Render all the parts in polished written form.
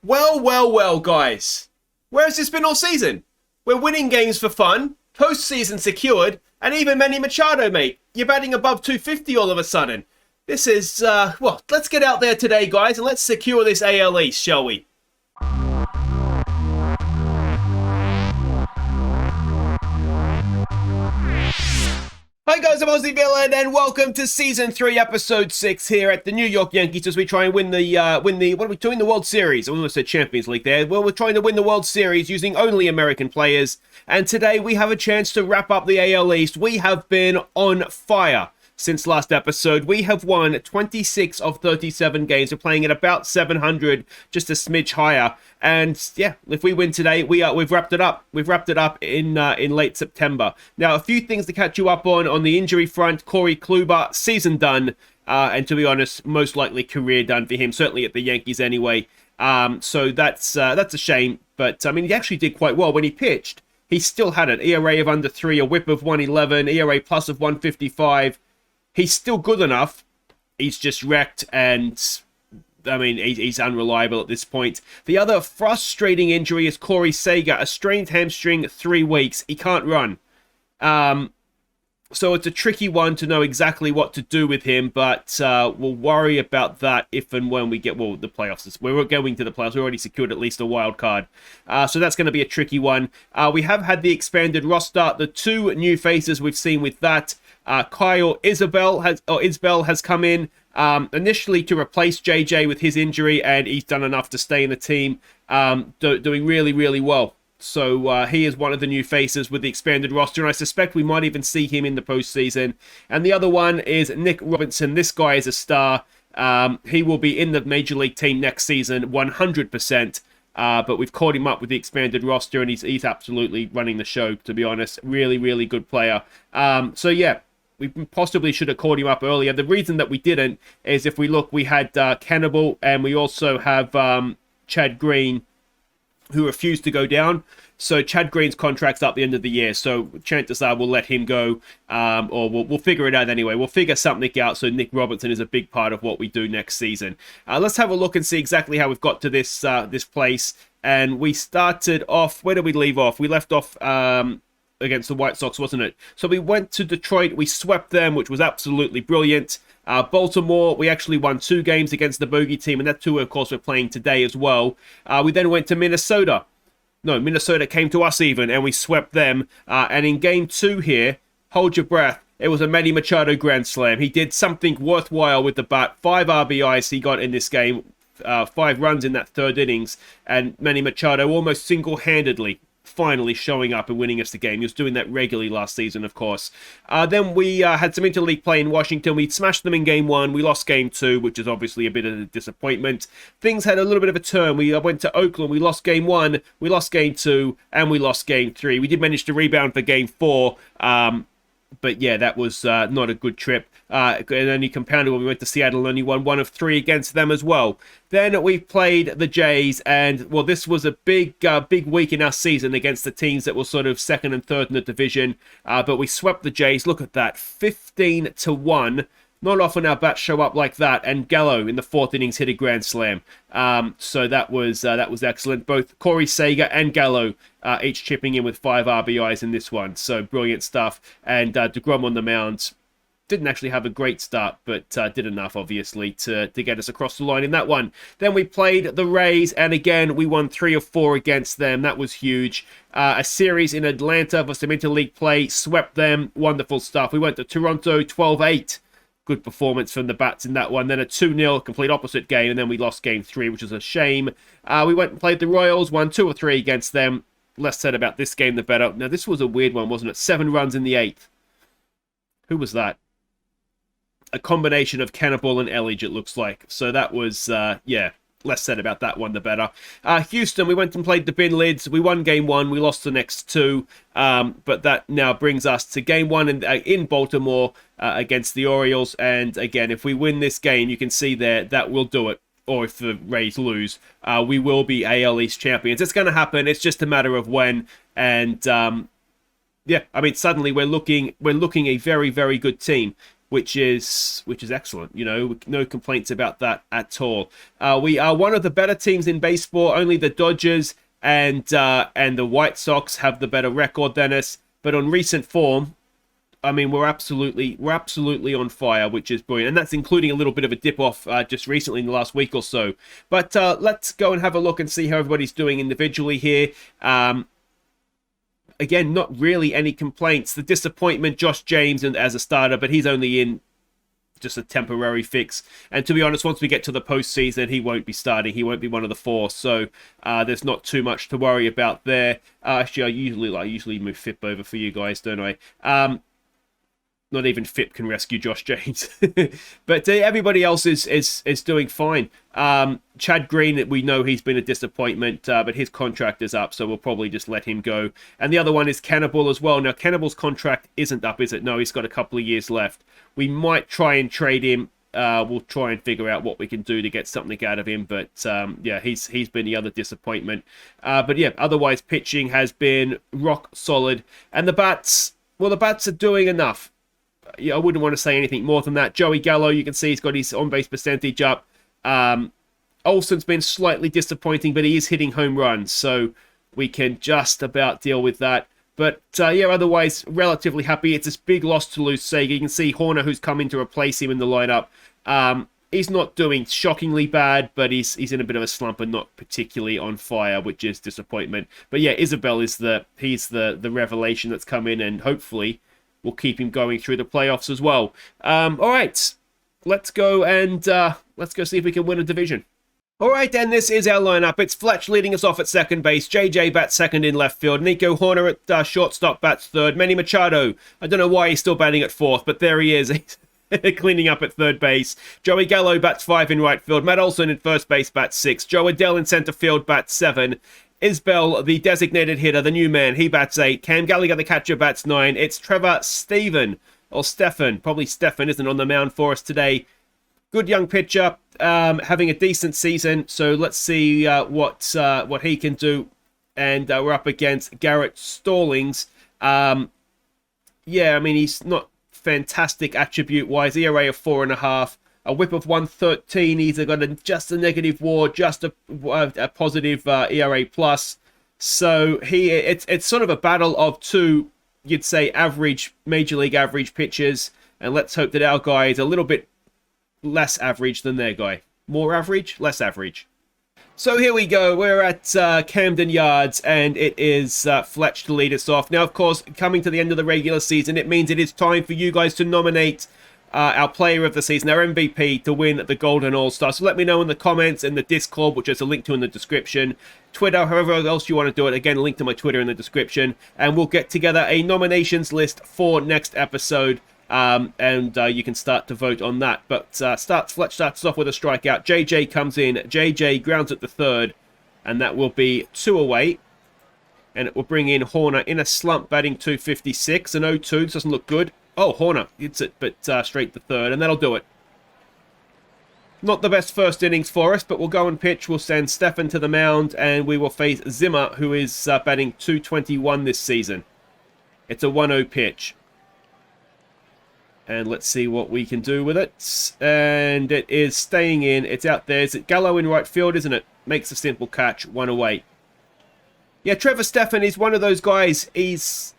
Well, guys. Where has this been all season? We're winning games for fun, postseason secured, and even Manny Machado, mate. You're batting above 250 all of a sudden. This is, let's get out there today, guys, and let's secure this AL East, shall we? Hi guys, I'm Aussie Villain, and welcome to Season 3, Episode 6 here at the New York Yankees as we try and win the what are we doing? The World Series. I almost said Champions League there. Well, we're trying to win the World Series using only American players, and today we have a chance to wrap up the AL East. We have been on fire since last episode. We have won 26 of 37 games. We're playing at about 700, just a smidge higher. And yeah, if we win today, we've wrapped it up. We've wrapped it up in late September. Now, a few things to catch you up on the injury front. Corey Kluber, season done, and to be honest, most likely career done for him. Certainly at the Yankees anyway. So that's a shame. But I mean, he actually did quite well when he pitched. He still had an ERA of under 3, a WHIP of 111, ERA plus of 155. He's still good enough. He's just wrecked, and I mean, he's unreliable at this point. The other frustrating injury is Corey Seager, a strained hamstring, 3 weeks. He can't run. So it's a tricky one to know exactly what to do with him, but we'll worry about that if and when we get, the playoffs. We're going to the playoffs. We already secured at least a wild card. So that's going to be a tricky one. We have had the expanded roster. The 2 new faces we've seen with that. Kyle Isbell has come in initially to replace JJ with his injury, and he's done enough to stay in the team, doing really, really well. So he is one of the new faces with the expanded roster, and I suspect we might even see him in the postseason. And the other one is Nick Robinson. This guy is a star. He will be in the Major League team next season, 100%. But we've caught him up with the expanded roster, and he's absolutely running the show, to be honest. Really, really good player. So yeah, we possibly should have caught him up earlier. The reason that we didn't is if we look, we had Cannibal, and we also have Chad Green, who refused to go down. So Chad Green's contract's up at the end of the year, so chances are we'll let him go, or we'll figure it out anyway. We'll figure something out, so Nick Robinson is a big part of what we do next season. Let's have a look and see exactly how we've got to this place. And we started off, where did we leave off? We left off against the White Sox, wasn't it? So we went to Detroit, we swept them, which was absolutely brilliant. Baltimore, we actually won 2 games against the bogey team, and that 2, of course, we're playing today as well. We then went to Minnesota. No, Minnesota came to us even, and we swept them. And in game 2 here, hold your breath, it was a Manny Machado grand slam. He did something worthwhile with the bat. 5 RBIs he got in this game, 5 runs in that 3rd innings, and Manny Machado almost single-handedly finally showing up and winning us the game. He was doing that regularly last season, of course. Then we had some interleague play in Washington. We smashed them in game 1. We lost game 2, which is obviously a bit of a disappointment. Things had a little bit of a turn. We went to Oakland. We lost game 1. We lost game 2. And we lost game 3. We did manage to rebound for game 4. But yeah, that was not a good trip. And only compounded when we went to Seattle and only won 1 of 3 against them as well. Then we played the Jays, and well, this was a big week in our season against the teams that were sort of 2nd and 3rd in the division. But we swept the Jays. Look at that, 15-1. Not often our bats show up like that, and Gallo in the 4th innings hit a grand slam. So that was excellent. Both Corey Seager and Gallo each chipping in with 5 RBIs in this one. So brilliant stuff. And DeGrom on the mound didn't actually have a great start, but did enough, obviously, to get us across the line in that one. Then we played the Rays, and again, we won 3 of 4 against them. That was huge. A series in Atlanta for some interleague play, swept them. Wonderful stuff. We went to Toronto, 12-8. Good performance from the bats in that one. Then a 2-0, complete opposite game, and then we lost game 3, which was a shame. We went and played the Royals, won 2 or 3 against them. Less said about this game, the better. Now, this was a weird one, wasn't it? 7 runs in the 8th. Who was that? A combination of Cannibal and Elledge, it looks like. So that was, less said about that one, the better. Houston, we went and played the Bin Lids. We won game 1. We lost the next 2. But that now brings us to game 1 in Baltimore against the Orioles. And again, if we win this game, you can see there, that will do it. Or if the Rays lose, we will be AL East champions. It's going to happen. It's just a matter of when. And, suddenly we're looking a very, very good team. which is excellent. You know, no complaints about that at all. We are one of the better teams in baseball. Only the Dodgers and the White Sox have the better record than us. But on recent form, I mean, we're absolutely on fire, which is brilliant. And that's including a little bit of a dip-off just recently in the last week or so. But let's go and have a look and see how everybody's doing individually here. Again, not really any complaints. The disappointment, Josh James as a starter, but he's only in just a temporary fix. And to be honest, once we get to the postseason, he won't be starting. He won't be one of the four. So there's not too much to worry about there. Actually, I usually move FIP over for you guys, don't I? Not even FIP can rescue Josh James. But everybody else is doing fine. Chad Green, we know he's been a disappointment, but his contract is up, so we'll probably just let him go. And the other one is Cannibal as well. Now, Cannibal's contract isn't up, is it? No, he's got a couple of years left. We might try and trade him. We'll try and figure out what we can do to get something out of him. But yeah, he's been the other disappointment. But yeah, otherwise pitching has been rock solid. And the bats, well, the bats are doing enough. Yeah, I wouldn't want to say anything more than that. Joey Gallo, you can see he's got his on-base percentage up. Olsen's been slightly disappointing, but he is hitting home runs, so we can just about deal with that. But yeah, otherwise, relatively happy. It's this big loss to lose Sega. You can see Horner, who's come in to replace him in the lineup. He's not doing shockingly bad, but he's in a bit of a slump and not particularly on fire, which is disappointment. But yeah, Isabel is the revelation that's come in, and hopefully we'll keep him going through the playoffs as well. All right, let's go and let's go see if we can win a division. All right, then, this is our lineup. It's Fletch leading us off at second base. JJ bats second in left field. Nico Horner at shortstop bats third. Manny Machado, I don't know why he's still batting at fourth, but there he is. Cleaning up at third base. Joey Gallo bats 5 in right field. Matt Olson in first base bats 6. Joe Adell in center field bats 7. Isbell, the designated hitter, the new man, he bats 8. Cam Gallagher, the catcher, bats 9. It's Trevor Stephan, or Stephan, probably Stephan, isn't on the mound for us today. Good young pitcher, having a decent season, so let's see what he can do. And we're up against Garrett Stallings. Yeah, I mean, he's not fantastic attribute-wise. ERA of 4.5. A whip of 113. He's got just a negative WAR, just a positive ERA plus. So it's sort of a battle of two, you'd say, average, major league average pitchers. And let's hope that our guy is a little bit less average than their guy. More average, less average. So here we go. We're at Camden Yards, and it is Fletch to lead us off. Now, of course, coming to the end of the regular season, it means it is time for you guys to nominate our player of the season, our MVP, to win the Golden All-Star. So let me know in the comments and the Discord, which there's a link to in the description. Twitter, however else you want to do it. Again, a link to my Twitter in the description. And we'll get together a nominations list for next episode. And you can start to vote on that. But Fletch starts off with a strikeout. JJ comes in. JJ grounds at the third. And that will be 2 away. And it will bring in Horner in a slump, batting 256. An 0-2. This doesn't look good. Oh, Horner hits it, but straight to third, and that'll do it. Not the best first innings for us, but we'll go and pitch. We'll send Stephan to the mound, and we will face Zimmer, who is batting 221 this season. It's a 1-0 pitch. And let's see what we can do with it. And it is staying in. It's out there. Is it Gallo in right field, isn't it? Makes a simple catch, 1 away. Yeah, Trevor Stephan is one of those guys. He's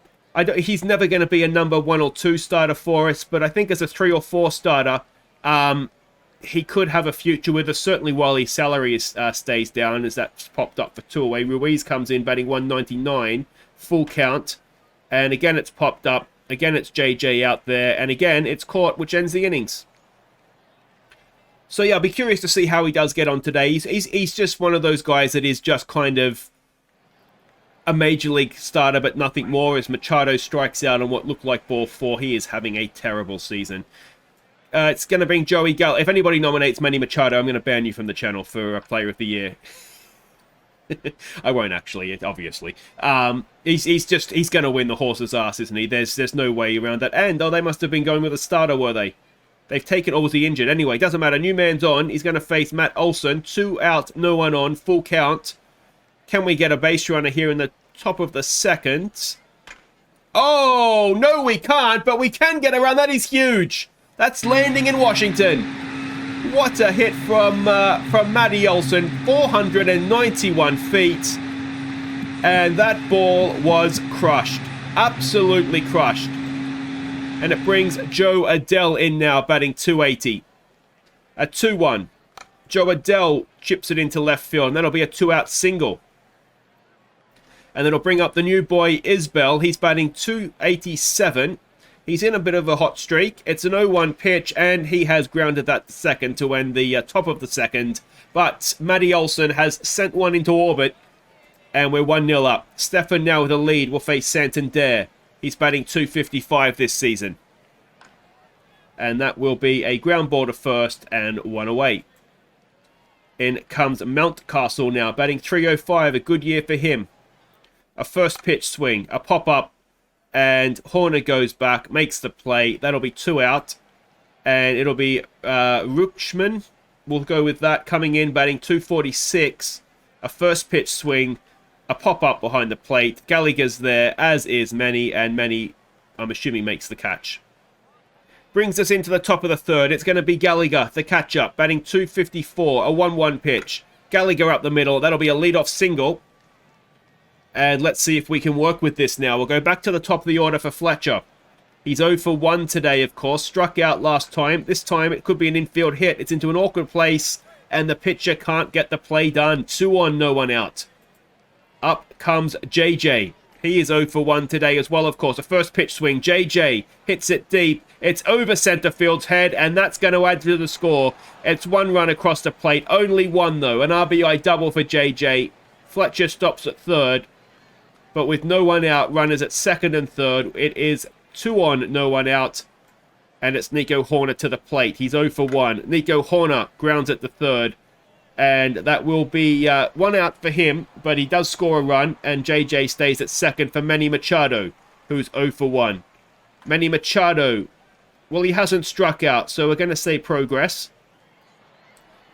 never going to be a number 1 or 2 starter for us, but I think as a 3 or 4 starter, he could have a future with us, certainly while his salary stays down, as that's popped up for 2 away. Ruiz comes in batting 199, full count, and again it's popped up. Again it's JJ out there, and again it's caught, which ends the innings. So yeah, I'll be curious to see how he does get on today. He's just one of those guys that is just kind of a major league starter, but nothing more. As Machado strikes out on what looked like ball 4, he is having a terrible season. It's going to bring Joey Gallo. If anybody nominates Manny Machado, I'm going to ban you from the channel for Player of the Year. I won't actually, obviously. He's going to win the horse's ass, isn't he? There's no way around that. And they must have been going with a starter, were they? They've taken, or was he injured? Anyway, doesn't matter. New man's on. He's going to face Matt Olson. 2 out, no one on, full count. Can we get a base runner here in the top of the second? Oh, no, we can't, but we can get around. That is huge. That's landing in Washington. What a hit from Matty Olson, 491 feet. And that ball was crushed. Absolutely crushed. And it brings Joe Adele in now, batting 280. A 2-1. Joe Adele chips it into left field, and that'll be a 2-out single. And it'll bring up the new boy, Isbell. He's batting 287. He's in a bit of a hot streak. It's an 0-1 pitch, and he has grounded that second to end the top of the second. But Matty Olson has sent one into orbit, and we're 1-0 up. Stephan now with a lead will face Santander. He's batting 255 this season. And that will be a ground ball to first and 1 away. In comes Mountcastle now, batting 305, a good year for him. A first pitch swing, a pop-up, and Horner goes back, makes the play. That'll be 2 out. And it'll be Ruchman. We'll go with that, coming in, batting 246. A first pitch swing, a pop-up behind the plate. Gallagher's there, as is Manny, and Manny, I'm assuming, makes the catch. Brings us into the top of the third. It's going to be Gallagher, the catch-up, batting 254, a 1-1 pitch. Gallagher up the middle. That'll be a lead-off single. And let's see if we can work with this now. We'll go back to the top of the order for Fletcher. He's 0 for 1 today, of course. Struck out last time. This time it could be an infield hit. It's into an awkward place, and the pitcher can't get the play done. 2 on, no one out. Up comes JJ. He is 0 for 1 today as well, of course. A first pitch swing. JJ hits it deep. It's over center field's head, and that's going to add to the score. It's 1 run across the plate. Only 1, though. An RBI double for JJ. Fletcher stops at third, but with no one out, runners at second and third. It is 2 on, no one out, and it's Nico Horner to the plate. He's 0 for 1. Nico Horner grounds at the third, and that will be 1 out for him, but he does score a run, and JJ stays at second for Manny Machado, who's 0 for 1. Manny Machado, well, he hasn't struck out, so we're going to say progress.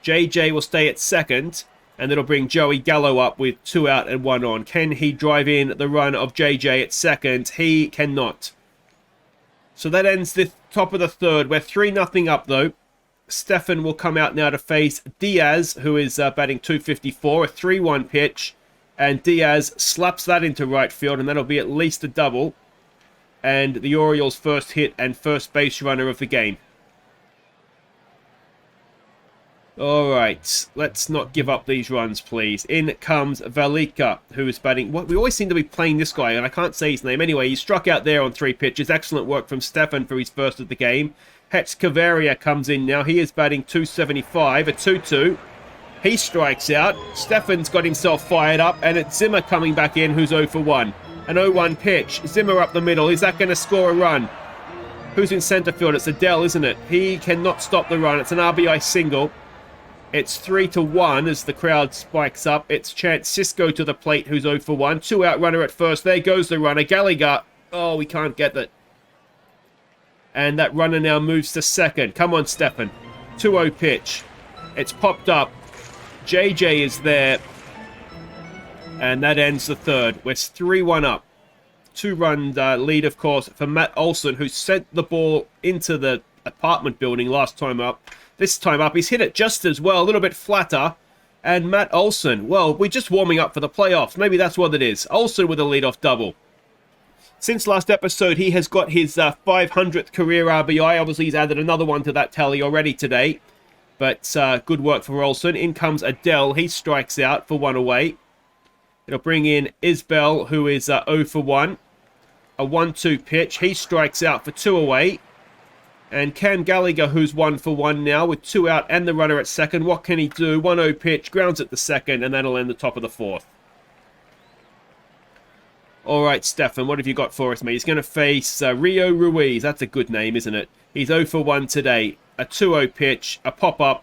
JJ will stay at second, and it'll bring Joey Gallo up with 2 out and 1 on. Can he drive in the run of JJ at second? He cannot. So that ends the top of the third. We're 3-0 up, though. Stephan will come out now to face Diaz, who is batting 254, a 3-1 pitch. And Diaz slaps that into right field, and that'll be at least a double. And the Orioles' first hit and first base runner of the game. Alright, let's not give up these runs, please. In comes Velika, who is batting... We always seem to be playing this guy, and I can't say his name. Anyway, he struck out there on 3 pitches. Excellent work from Stephan for his first of the game. Hetz Cavaria comes in now. He is batting 275, a 2-2. He strikes out. Stephan's got himself fired up, and it's Zimmer coming back in, who's 0 for 1. An 0-1 pitch. Zimmer up the middle. Is that going to score a run? Who's in center field? It's Adele, isn't it? He cannot stop the run. It's an RBI single. It's 3-1 as the crowd spikes up. It's Chance Cisco to the plate, who's 0 for 1. 2 out runner at first. There goes the runner. Gallagher. Oh, we can't get that. And that runner now moves to second. Come on, Stephan. 2-0 pitch. It's popped up. JJ is there. And that ends the third. We're 3-1 up. 2-run lead, of course, for Matt Olson, who sent the ball into the apartment building last time up. This time up, he's hit it just as well, a little bit flatter. And Matt Olson, well, we're just warming up for the playoffs. Maybe that's what it is. Olson with a leadoff double. Since last episode, he has got his 500th career RBI. Obviously, he's added another one to that tally already today. But good work for Olson. In comes Adele. He strikes out for 1 away. It'll bring in Isbell, who is 0 for 1. A 1-2 pitch. He strikes out for 2 away. And Cam Gallagher, who's 1 for 1 now with 2 out and the runner at second. What can he do? 1-0 pitch, grounds at the second, and that'll end the top of the fourth. All right, Stephan, what have you got for us, mate? He's going to face Rio Ruiz. That's a good name, isn't it? He's 0 for 1 today. A 2-0 pitch, a pop-up.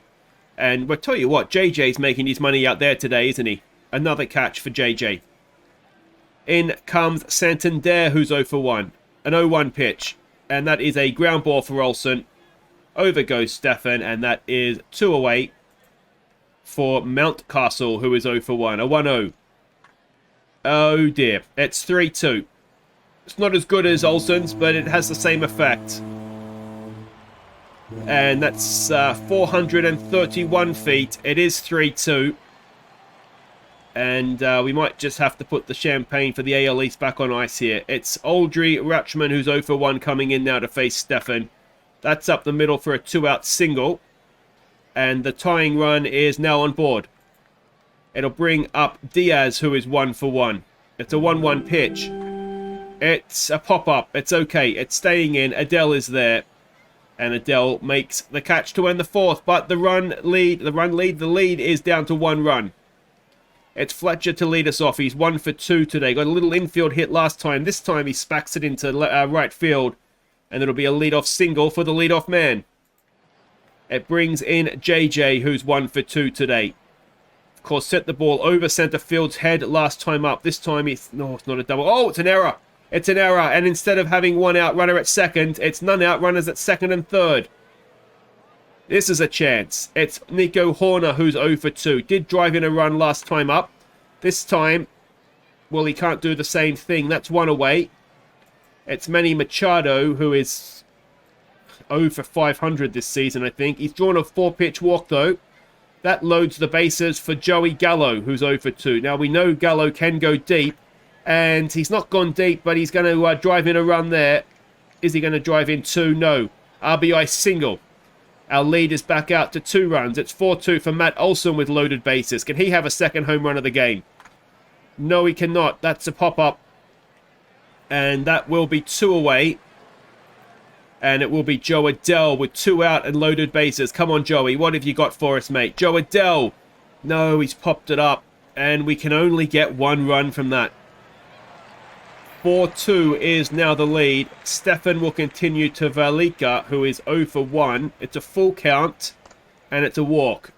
And we'll tell you what, JJ's making his money out there today, isn't he? Another catch for JJ. In comes Santander, who's 0 for 1. An 0-1 pitch. And that is a ground ball for Olson. Over goes Stephan, and that is 2 away for Mountcastle, who is 0 for 1. A 1-0. Oh dear. It's 3-2. It's not as good as Olson's, but it has the same effect. And that's 431 feet. It is 3-2. And we might just have to put the champagne for the AL East back on ice here. It's Aldry Rutschman who's 0 for 1 coming in now to face Stephan. That's up the middle for a 2-out single. And the tying run is now on board. It'll bring up Diaz, who is 1 for 1. It's a 1-1 pitch. It's a pop-up. It's okay. It's staying in. Adele is there. And Adele makes the catch to end the fourth. But the lead is down to 1 run. It's Fletcher to lead us off. He's 1 for 2 today. Got a little infield hit last time. This time he smacks it into right field. And it'll be a leadoff single for the leadoff man. It brings in JJ, who's 1 for 2 today. Of course, set the ball over center field's head last time up. This time it's not a double. Oh, it's an error. It's an error. And instead of having 1 out runner at second, it's none out runners at second and third. This is a chance. It's Nico Horner who's 0 for 2. Did drive in a run last time up. This time, well, he can't do the same thing. That's 1 away. It's Manny Machado who is 0 for 500 this season, I think. He's drawn a 4-pitch walk, though. That loads the bases for Joey Gallo, who's 0 for 2. Now, we know Gallo can go deep, and he's not gone deep, but he's going to drive in a run there. Is he going to drive in 2? No. RBI single. Our lead is back out to 2 runs. It's 4-2 for Matt Olson with loaded bases. Can he have a second home run of the game? No, he cannot. That's a pop-up. And that will be 2 away. And it will be Joe Adell with 2 out and loaded bases. Come on, Joey. What have you got for us, mate? Joe Adell. No, he's popped it up. And we can only get 1 run from that. 4-2 is now the lead. Stephan will continue to Valika, who is 0 for 1. It's a full count. And it's a walk.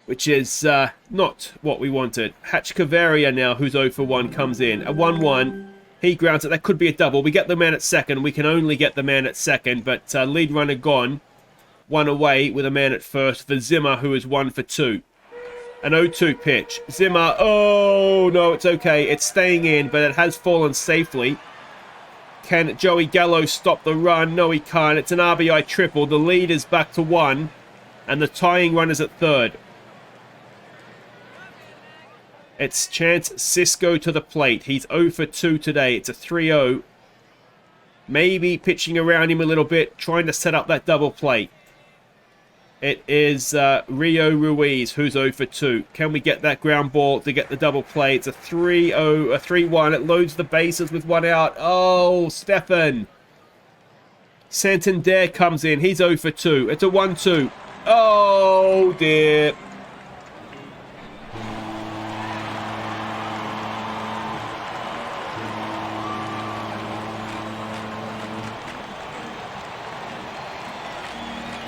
Which is not what we wanted. Hatch Cavaria now, who's 0 for 1, comes in. A 1-1. He grounds it. That could be a double. We get the man at second. We can only get the man at second. But lead runner gone. 1 away with a man at first for Zimmer, who is 1 for 2. An 0-2 pitch. Zimmer. Oh, no, it's okay. It's staying in, but it has fallen safely. Can Joey Gallo stop the run? No, he can't. It's an RBI triple. The lead is back to 1. And the tying run is at third. It's Chance Cisco to the plate. He's 0 for 2 today. It's a 3-0. Maybe pitching around him a little bit, trying to set up that double play. It is Rio Ruiz who's 0 for 2. Can we get that ground ball to get the double play? It's a 3-0, a 3-1. It loads the bases with 1 out. Oh, Stephan. Santander comes in. He's 0 for 2. It's a 1-2. Oh, dear.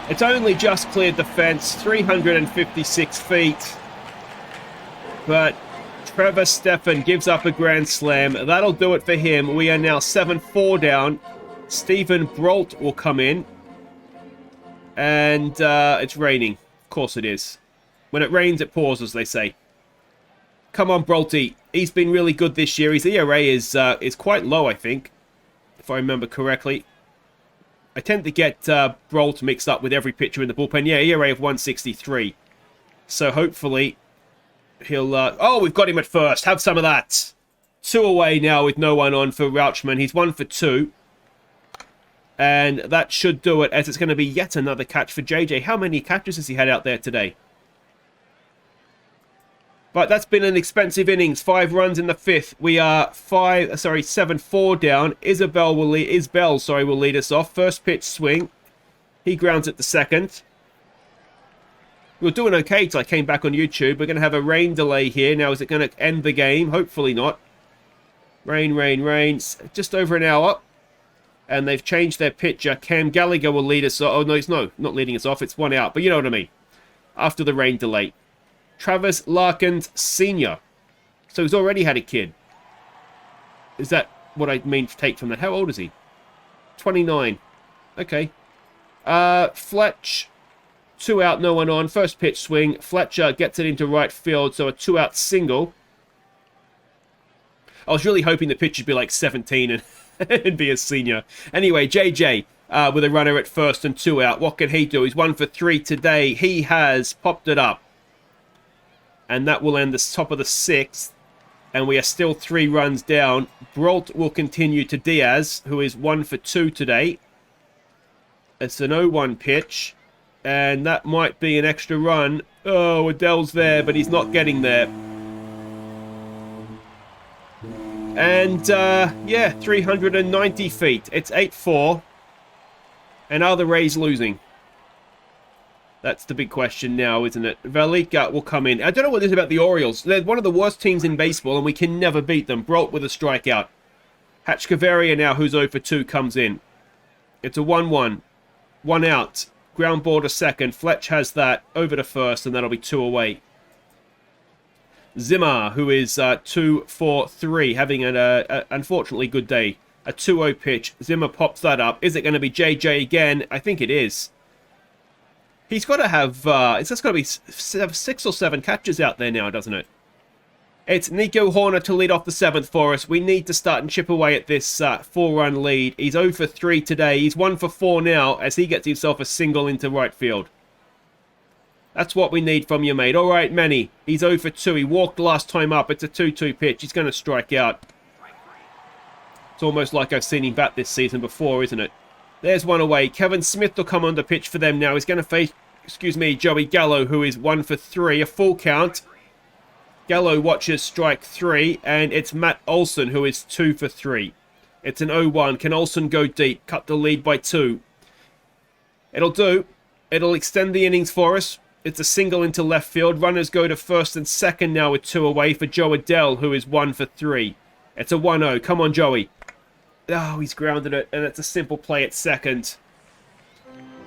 It's only just cleared the fence, 356 feet. But Trevor Stephan gives up a grand slam. That'll do it for him. We are now 7-4 down. Stephen Brault will come in. And it's raining. Of course it is. When it rains, it pours, as they say. Come on, Braulty. He's been really good this year. His ERA is quite low, I think, if I remember correctly. I tend to get Brault mixed up with every pitcher in the bullpen. Yeah, ERA of 163. So hopefully he'll... oh, we've got him at first. Have some of that. 2 away now with no one on for Rauchman. He's 1 for 2. And that should do it, as it's going to be yet another catch for JJ. How many catches has he had out there today? But that's been an expensive innings. 5 runs in the 5th. We are 7-4 down. Isbell will lead us off. First pitch swing. He grounds it to second. We were doing okay till I came back on YouTube. We're going to have a rain delay here. Now, is it going to end the game? Hopefully not. Rain, rain, rain. Just over an hour. And they've changed their pitcher. Cam Gallagher will lead us off. Oh, no, he's not leading us off. It's 1 out. But you know what I mean. After the rain delay. Travis Larkins Sr. So he's already had a kid. Is that what I mean to take from that? How old is he? 29. Okay. Fletch. 2 out, no one on. First pitch swing. Fletcher gets it into right field, so a 2-out single. I was really hoping the pitch would be like 17 and, and be a senior. Anyway, JJ with a runner at first and 2 out. What can he do? He's 1 for 3 today. He has popped it up. And that will end the top of the 6th. And we are still 3 runs down. Brault will continue to Diaz, who is 1 for 2 today. It's an 0-1 pitch. And that might be an extra run. Oh, Adele's there, but he's not getting there. And, yeah, 390 feet. It's 8-4. And are the Rays losing? That's the big question now, isn't it? Velika will come in. I don't know what it is about the Orioles. They're one of the worst teams in baseball, and we can never beat them. Brault with a strikeout. Hatch-Cavaria now, who's 0 for 2, comes in. It's a 1-1. 1 out. Ground ball to second. Fletch has that over to first, and that'll be 2 away. Zimmer, who is 2 for 3, having an unfortunately good day. A 2-0 pitch. Zimmer pops that up. Is it going to be JJ again? I think it is. He's got to have... it's just got to be 6 or 7 catches out there now, doesn't it? It's Nico Horner to lead off the 7th for us. We need to start and chip away at this 4-run lead. He's 0 for 3 today. He's 1 for 4 now as he gets himself a single into right field. That's what we need from you, mate. All right, Manny. He's 0 for 2. He walked last time up. It's a 2-2 pitch. He's going to strike out. It's almost like I've seen him bat this season before, isn't it? There's 1 away. Kevin Smith will come on the pitch for them now. He's going to face, Joey Gallo, who is 1 for 3. A full count. Gallo watches strike 3, and it's Matt Olson, who is 2 for 3. It's an 0-1. Can Olson go deep? Cut the lead by 2. It'll do. It'll extend the innings for us. It's a single into left field. Runners go to first and second now with 2 away for Joe Adele, who is 1 for 3. It's a 1-0. Come on, Joey. Oh, he's grounded it, and it's a simple play at second.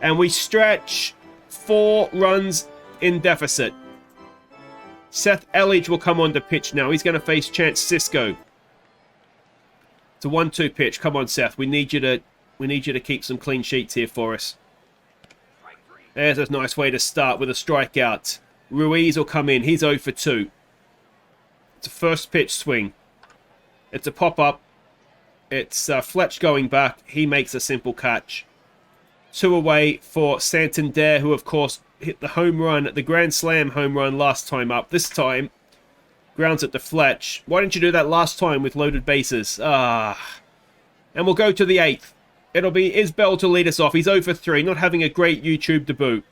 And we stretch 4 runs in deficit. Seth Elledge will come on to pitch now. He's going to face Chance Cisco. It's a 1-2 pitch. Come on, Seth. We need you to keep some clean sheets here for us. There's a nice way to start with a strikeout. Ruiz will come in. He's 0 for 2. It's a first pitch swing. It's a pop-up. It's Fletch going back. He makes a simple catch. 2 away for Santander, who, of course, hit the home run, the Grand Slam home run last time up. This time, grounds it to Fletch. Why didn't you do that last time with loaded bases? And we'll go to the 8th. It'll be Isbell to lead us off. He's 0 for 3, not having a great YouTube debut.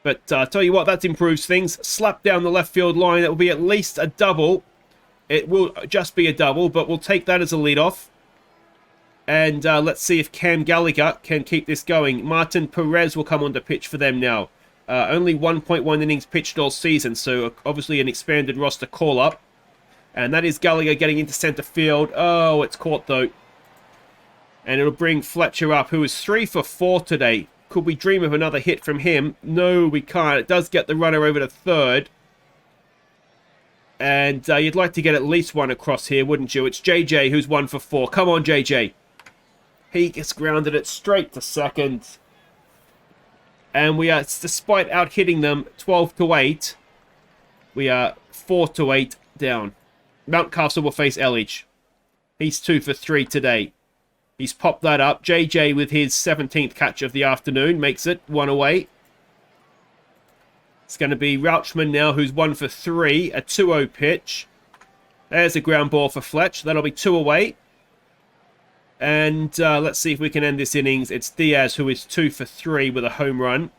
But tell you what, that improves things. Slap down the left field line. It will be at least a double. It will just be a double, but we'll take that as a leadoff. And let's see if Cam Gallagher can keep this going. Martin Perez will come on to pitch for them now. Only 1.1 innings pitched all season, so obviously an expanded roster call-up. And that is Gallagher getting into center field. Oh, it's caught, though. And it'll bring Fletcher up, who is 3 for 4 today. Could we dream of another hit from him? No, we can't. It does get the runner over to third. And you'd like to get at least 1 across here, wouldn't you? It's JJ who's 1 for 4. Come on, JJ. He gets grounded it straight to second. And we are, despite out-hitting them 12-8, we are 4-8 down. Mountcastle will face Elledge. He's 2 for 3 today. He's popped that up. JJ with his 17th catch of the afternoon makes it 1 away. It's going to be Rauchman now, who's 1 for 3. A 2-0 pitch. There's a ground ball for Fletch. That'll be 2 away. And let's see if we can end this innings. It's Diaz, who is 2 for 3 with a home run.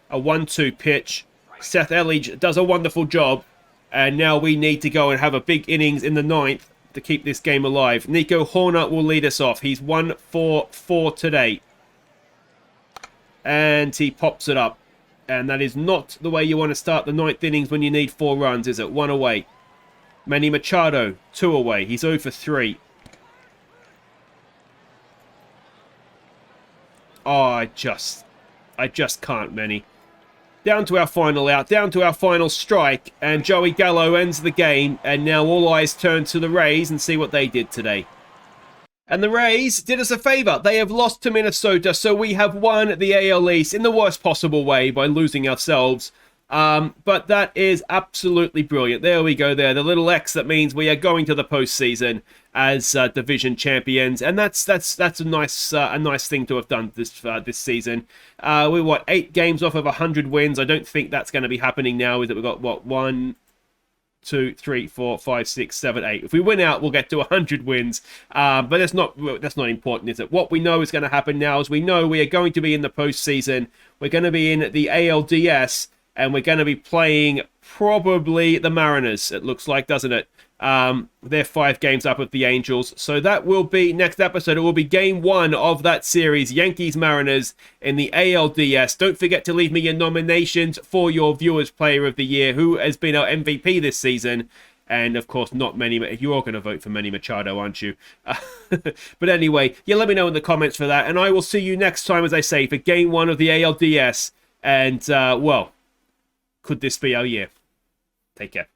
A 1-2 pitch. Seth Elledge does a wonderful job. And now we need to go and have a big innings in the 9th to keep this game alive. Nico Horner will lead us off. He's 1 for 4 today. And he pops it up. And that is not the way you want to start the 9th innings when you need 4 runs, is it? 1 away. Manny Machado, 2 away. He's 0 for 3. Oh, I just can't, Manny. Down to our final out, down to our final strike, and Joey Gallo ends the game, and now all eyes turn to the Rays and see what they did today. And the Rays did us a favour. They have lost to Minnesota, so we have won the AL East in the worst possible way by losing ourselves But that is absolutely brilliant. There we go there. The little X that means we are going to the postseason as division champions, and that's a nice thing to have done this season. We're 8 games off of 100 wins. I don't think that's going to be happening now. Is that we've got 1, 2, 3, 4, 5, 6, 7, 8. If we win out, we'll get to 100 wins. But that's not important, is it? What we know is going to happen now is we know we are going to be in the postseason. We're going to be in the ALDS, and we're going to be playing probably the Mariners. It looks like, doesn't it? They're 5 games up of the Angels. So that will be next episode. It will be game 1 of that series, Yankees-Mariners in the ALDS. Don't forget to leave me your nominations for your Viewers Player of the Year, who has been our MVP this season. And, of course, not Manny. You're all going to vote for Manny Machado, aren't you? But anyway, yeah, let me know in the comments for that. And I will see you next time, as I say, for game 1 of the ALDS. And, well, could this be our year? Take care.